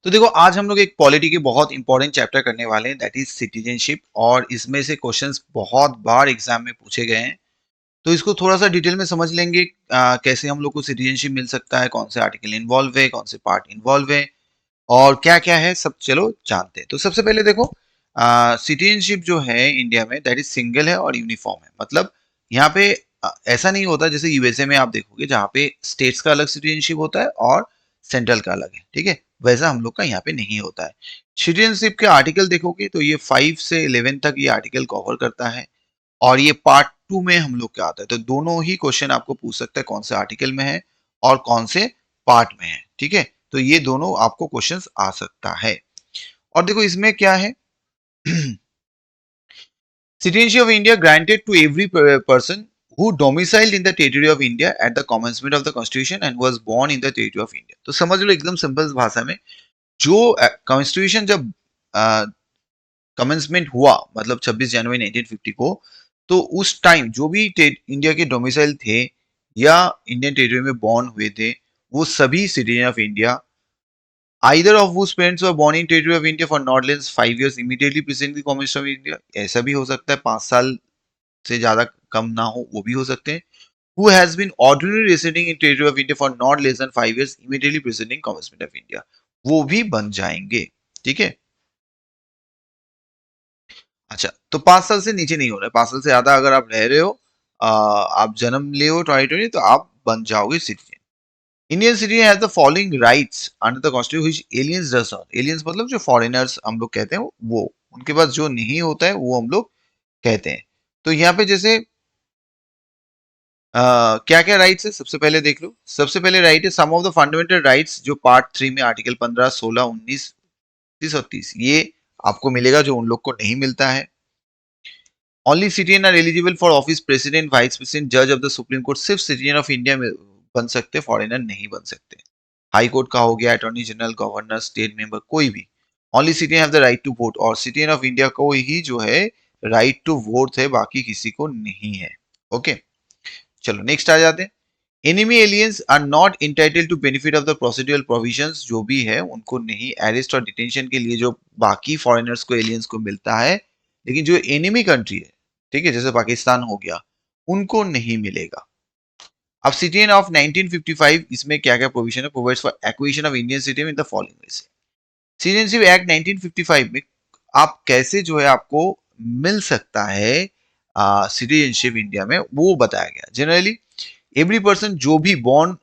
तो देखो आज हम लोग एक पॉलिटी के बहुत इंपॉर्टेंट चैप्टर करने वाले हैं दैट इज सिटीजनशिप। और इसमें से क्वेश्चंस बहुत बार एग्जाम में पूछे गए हैं। तो इसको थोड़ा सा डिटेल में समझ लेंगे। कैसे हम लोग को सिटीजनशिप मिल सकता है, कौन से आर्टिकल इन्वॉल्व है, कौन से पार्ट इन्वॉल्व है और क्या क्या है, सब चलो जानते हैं। तो सबसे पहले देखो, सिटीजनशिप जो है इंडिया में दैट इज सिंगल है और यूनिफॉर्म है। मतलब यहाँ पे ऐसा नहीं होता जैसे यूएसए में आप देखोगे जहाँ पे स्टेट्स का अलग सिटीजनशिप होता है और सेंट्रल का अलग है। ठीक है, वैसा हम लोग का यहाँ पे नहीं होता है। सिटीजनशिप के आर्टिकल देखोगे तो ये 5 से 11 तक ये आर्टिकल कवर करता है। और ये पार्ट 2 में हम लोग क्या आता है, तो दोनों ही क्वेश्चन आपको पूछ सकता है कौन से आर्टिकल में है और कौन से पार्ट में है। ठीक है, तो ये दोनों आपको क्वेश्चंस आ सकता है। और देखो इसमें क्या है, citizenship of India granted to every person who domiciled in the territory of India at the commencement of the constitution and was born in the territory of India। तो समझ लो एकदम सिंपल भाषा में, जो कॉन्स्टिट्यूशन जब कमेंसमेंट हुआ मतलब 26 जनवरी 1950 को, तो उस टाइम जो भी इंडिया के डोमिसाइल थे या इंडियन टेरिटरी में बॉर्न हुए थे, वो सभी citizen of India, either of whose parents were born in territory of India for not less 5 years immediately preceding the commission of India। ऐसा भी हो सकता है 5 साल से ज्यादा कम ना हो, वो भी हो सकते हैं। Who has been ordinarily residing in territory of India for not less than 5 years immediately preceding commencement of India, वो भी बन जाएंगे। ठीक है, अच्छा तो 5 साल से नीचे नहीं हो रहा है, 5 साल से ज्यादा अगर आप रह रहे हो, आप जन्म ले हो टेरिटरी, तो आप बन जाओगे citizen. Indian citizen has the following rights under the constitution which aliens does not. Aliens मतलब जो फॉरेनर्स हम लोग कहते हैं, वो उनके पास जो नहीं होता है वो हम लोग कहते हैं। तो यहाँ पे जैसे क्या क्या राइट्स है, सबसे पहले देख लो। सबसे पहले राइट है सम ऑफ द फंडामेंटल राइट्स, जो पार्ट 3 में आर्टिकल 15, 16, 19, 30 और 30 ये आपको मिलेगा, जो उन लोग को नहीं मिलता है। Only citizen are eligible for office president, vice president, जज ऑफ द सुप्रीम कोर्ट। सिर्फ सिटीजन ऑफ इंडिया में बन सकते, फॉरेनर नहीं बन सकते। हाई कोर्ट का हो गया, attorney general, governor, state member, कोई भी। Only citizen have the right to vote, और सिटीजन ऑफ इंडिया को ही जो है राइट टू वोट है, बाकी किसी को नहीं है। ओके, चलो नेक्स्ट आ जाते हैं। Enemy aliens are not entitled to benefit of the procedural provisions, जो भी है उनको नहीं। अरेस्ट और डिटेंशन के लिए जो बाकी फॉरेनर्स को, एलियंस को मिलता है, लेकिन जो एनिमी कंट्री है, ठीक है, जैसे पाकिस्तान हो गया, उनको नहीं मिलेगा। अब सिटीजन ऑफ 1955, इसमें क्या क्या प्रोविजन है, provides for acquisition of Indian citizen in the following veg. Citizenship act 1955 में आप कैसे जो है आपको मिल सकता है सिटीजनशिप इंडिया में, वो बताया गया। जनरली एवरी पर्सन जो भी बॉर्न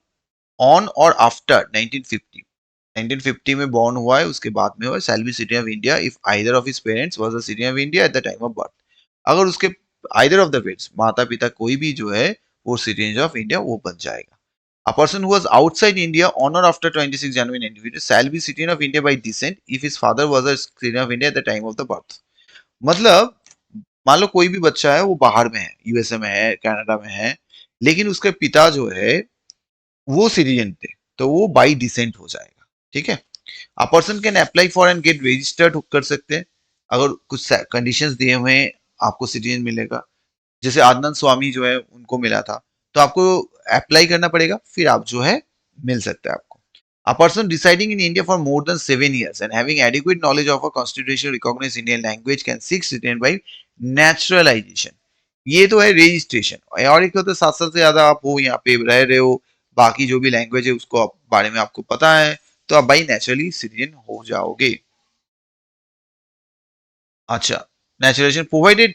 ऑन और आफ्टर 1950 में बॉर्न हुआ है, उसके बाद में हुआ, shall be citizen of India if either of his parents was a citizen of India at the time of birth. अगर उसके आइदर ऑफ द पेरेंट्स, माता पिता कोई भी जो है वो सिटीजन ऑफ इंडिया वो बन जाएगा। A person who was outside India on or after 26 January 1950 shall be citizen of India by descent if his father was a citizen of India at the time of the birth। मतलब मान लो कोई भी बच्चा है वो बाहर में है, यूएसए में है, कनाडा में है, लेकिन उसके पिता जो है वो सिटीजन थे, तो वो बाई डिसेंट हो जाएगा। ठीक है, a person can apply for and get registered कर सकते हैं, अगर कुछ कंडीशंस दिए हुए हैं आपको सिटीजन मिलेगा। जैसे आनंद स्वामी जो है उनको मिला था, तो आपको अप्लाई करना पड़ेगा, फिर आप जो है मिल सकता है आपको। A person residing in India for more than 7 years and having adequate knowledge of a constitution recognized Indian language can seek citizen by naturalization। ये तो है रजिस्ट्रेशन। और एक होता है 7 साल से ज्यादा आप हो यहाँ पे रह रहे हो, बाकी जो भी लैंग्वेज है उसको बारे में आपको पता है, तो आप भाई नेचुरली सिटीजन हो जाओगे। अच्छा, naturalisation he provided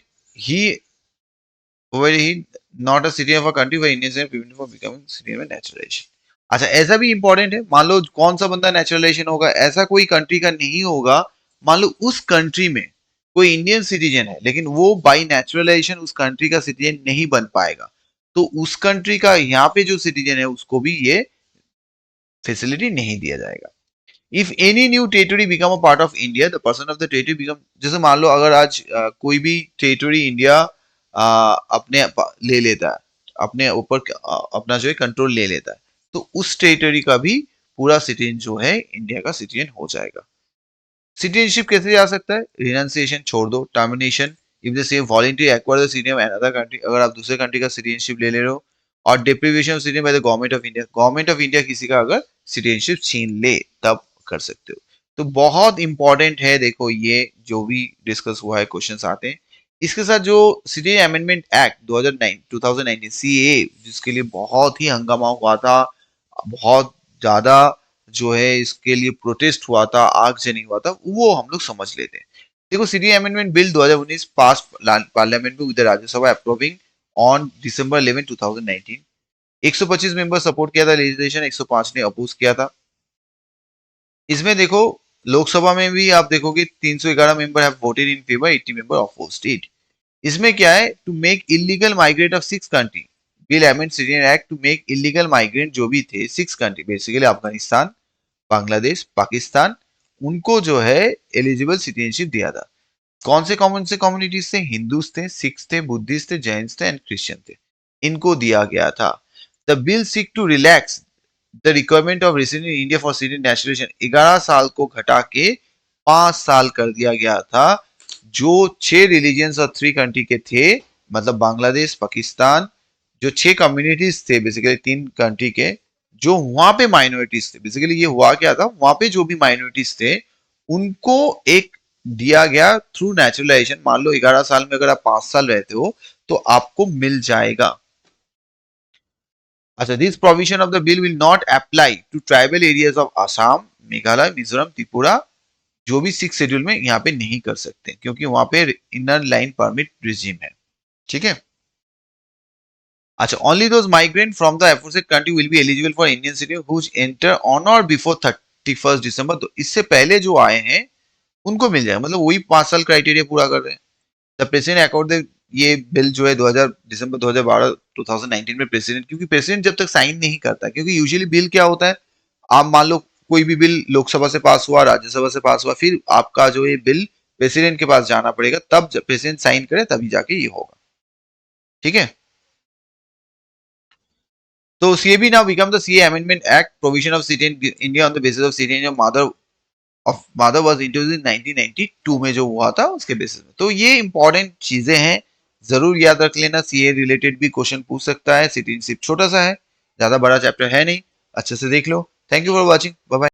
he not a citizen of a country where Indians are prevented from becoming citizen by naturalisation. अच्छा, ऐसा भी इंपॉर्टेंट है, मान लो कौन सा बंदा नेचुरलाइजेशन होगा, ऐसा कोई कंट्री का नहीं होगा। मान लो उस कंट्री में कोई इंडियन सिटीजन है, लेकिन वो बाई नेचुरलाइजेशन उस कंट्री का सिटीजन नहीं बन पाएगा, तो उस कंट्री का यहाँ पे जो सिटीजन है उसको भी ये फैसिलिटी नहीं दिया जाएगा। If any new territory become a part of India, the person of the territory become, जैसे मान लो अगर आज कोई भी टेरिटरी इंडिया अपने ले लेता है, अपने ऊपर अपना जो है कंट्रोल ले लेता है, तो उस टेरिटरी का भी पूरा सिटीजन जो है इंडिया का सिटीजन हो जाएगा। सिटीजनशिप कैसे जा सकता है, रिनाउंसिएशन छोड़ दो, termination if the same voluntary acquire the citizen of another country, अगर आप दूसरे कंट्री का सिटीजनशिप ले ले रहे हो, और deprivation of citizen by the government of India, government of India किसी का अगर सिटीजनशिप छीन ले तब कर सकते हो। तो बहुत इंपॉर्टेंट है, देखो ये जो भी डिस्कस हुआ है क्वेश्चंस आते हैं। इसके साथ जो सिटी अमेंडमेंट एक्ट 2019 सीए, जिसके लिए बहुत ही हंगामा हुआ था, बहुत ज्यादा जो है इसके लिए प्रोटेस्ट हुआ था, आगजनी हुआ था, वो हम लोग समझ लेते हैं। देखो सिटी अमेंडमेंट बिल 2019 पास पार्लियामेंट में with Rajya Sabha approving on December 11, 2019। 125 member support किया था लेजिस्लेशन, 105 ने अपोज किया था। इसमें देखो लोकसभा में भी आप देखोगे 311 member have voted in favour, 80 member opposed it. इसमें क्या है, to make illegal migrate of 6 country, bill amend citizen act to make illegal migrant जो भी थे 6 कंट्री, बेसिकली अफगानिस्तान, बांग्लादेश, पाकिस्तान, उनको जो है एलिजिबल सिटीजनशिप दिया था। कौन से कम्युनिटीज थे, हिंदूज थे, सिख्स थे, बुद्धिस्ट थे, जैन थे एंड क्रिश्चियन थे, इनको दिया गया था। The bill seek to relax the requirement of resident in India for citizen nationalisation, 11 साल को घटा के 5 साल कर दिया गया था। जो 6 रिलीजियंस और 3 कंट्री के थे, मतलब बांग्लादेश, पाकिस्तान, जो 6 कम्युनिटीज थे बेसिकली 3 कंट्री के, जो वहां पे माइनॉरिटीज थे, बेसिकली ये हुआ क्या था, वहां पे जो भी माइनॉरिटीज थे उनको एक दिया गया थ्रू नेचुरलाइजेशन। मान लो 11 साल में अगर आप 5 साल रहते हो तो आपको मिल जाएगा। अच्छा, this provision of the bill will not apply to tribal areas of Assam, Meghalaya, Mizoram, Tripura, जो भी 6 शेड्यूल में यहाँ पे नहीं कर सकते क्योंकि वहां पे इनर लाइन परमिट रिजीम है। ठीक है। अच्छा, only those migrant from the aforesaid country will be eligible for Indian citizen who enter on or before 31 December, तो इससे पहले जो आए हैं उनको मिल जाएगा, मतलब वही 5 साल क्राइटेरिया पूरा कर रहे हैं। द प्रेसिडेंट अकॉर्ड, ये बिल जो है 2000 दिसंबर 2012 2019 में प्रेसिडेंट, क्योंकि प्रेसिडेंट जब तक साइन नहीं करता, क्योंकि यूजुअली बिल क्या होता है, आप मान लो कोई भी बिल लोकसभा से पास हुआ, राज्यसभा से पास हुआ, फिर आपका जो ये बिल प्रेसिडेंट के पास जाना पड़ेगा, तब जब प्रेसिडेंट साइन करे तभी जाके ये होगा। ठीक है। तो CAB now become the CA amendment act, provision of city in India on the basis of city in mother was introduced in 1992 में जो हुआ था उसके बेसिस में। तो ये इंपॉर्टेंट चीजें हैं, जरूर याद रख लेना। सीए रिलेटेड भी क्वेश्चन पूछ सकता है। सिटीजनशिप छोटा सा है, ज्यादा बड़ा चैप्टर है नहीं, अच्छे से देख लो। Thank you for watching, bye bye.